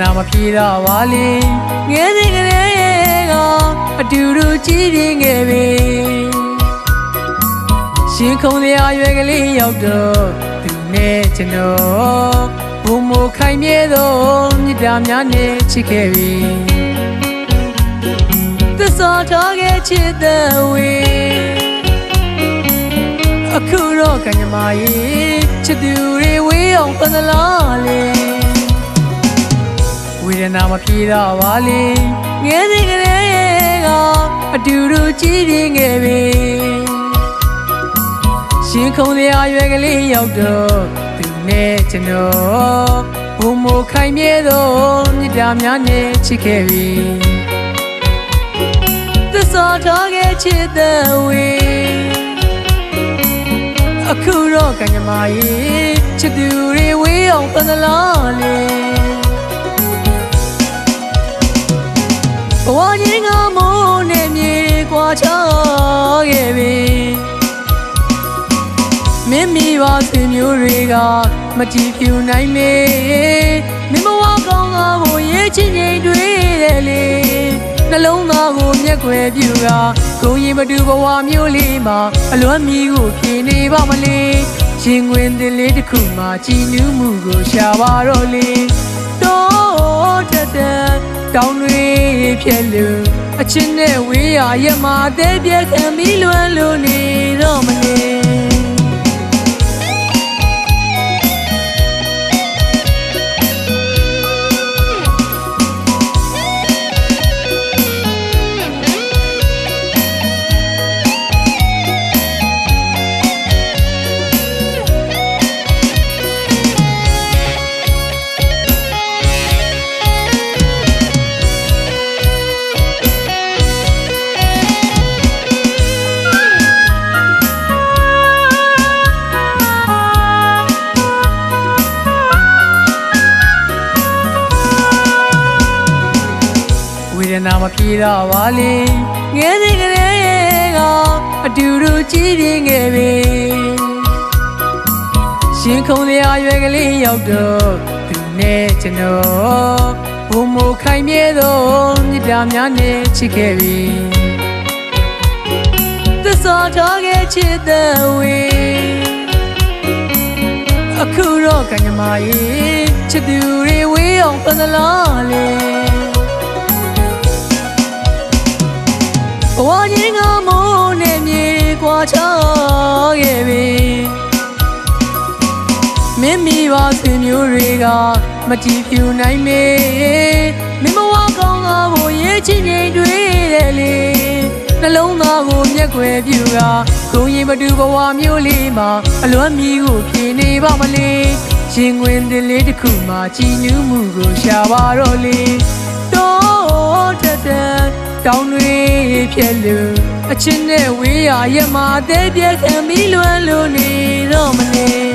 နာမပြေတော့ပါလေငယ်စဉ်ကလေးကအတူတူကြည်ရင်ခဲ့ပြီရှင်ခုံတရားရွယ်ကလေးရောက်တော့သူနဲ့ကျွန်တော်ဘုံမိုးခိုင်မြဲသောမြတ်တာများနဲ့ချစ်ခဲ့ပြီသစ္စာထားခဲ့ချစ်တဲ့ဝေအခုတော့ကညမကြီးချစ်သူတွေဝေးအောင်ပန်းသလားလေဝေဒနာမပြေတော့ပါလေငယ်စဉ်ကလေးကအတူတူကြည်ရင်ခဲ့ပြီရှင်ခုံတရားရွယ်ကလေးရောက်တော့သူနဲ့ကျွန်တော်ဘုံမိုးခိုင်မြဲသောမြတ်တာများနဲ့ချစ်ခဲ့ပြီသစ္စာထားခဲ့ချစ်တဲ့ဝေအခုတော့ကညမကြီးချစ်သူတွေဝေးအောင်ပန်းသလားလေဘဝကြီးကမိုးနဲ့မြေကွာချခဲ့ပြီမင်းမိပါဆွေမျိုးတွေကမကြည့်ဖြူနိုင်မေမင်းမဝကောင်းကားကိုရေးချင်ချိန်တွေ့တယ်လေနှလုံးသားကိုမျက်ွယ်ပြူကဂုံရင်မတူဘဝမျိုးလေးမှာအလွမ်းမီကိုဖြေနေပါမလေရင်ခွင်တင်လေးတစ်ခုမှကြည်နူးမှုကိုရှာပါတော့လေတော့တဲ့တောင်းတွေဖြဲလို့အချင်းနဲ့ဝေးရရမတဲ့ပြက်ခံပြီးလွမ်းလို့နေတော့မလေဝေဒနာမပြေတော့ပါလေငယ်စဉ်ကလေးကအတူတူကြည်ရင်ခဲ့ပြီရှင်ခုံတရားရွယ်ကလေးရောက်တော့သူနဲ့ကျွန်တော်ဘုံမိုးခိုင်မြဲသောမြတ်တာများနဲ့ချစ်ခဲ့ပြီသစ္စာထားခဲ့ချစ်တဲ့ဝေအခုတော့ကညမကြီးချစ်သူတွေဝေးအောင်ပန်းသလားလေဘဝကြီးကမိုးနဲ့မြေကွာချခဲ့ပြီမင်းမိပါဆွေမျိုးတွေကမကြည့်ဖြူနိုင်မေမင်းမဝကောင်းကားကိုရေးချင်ချိန်တွေ့တယ်လေနှလုံးသားကိုမျက်ွယ်ပြူကဂုံရင်မတူဘဝမျိုးလေးမှာအလွမ်းမီကိုဖြေနေပါမလေရင်ခွင်တင်လေးတစ်ခုမှကြည်နူးမှုကိုရှာပါတော့လေတော့တဲ့တောင်းတွေဖြဲလို့အချင်းနဲ့ဝေးရရမတဲ့ပြက်ခံပြီးလွမ်းလို့နေတော့မနေ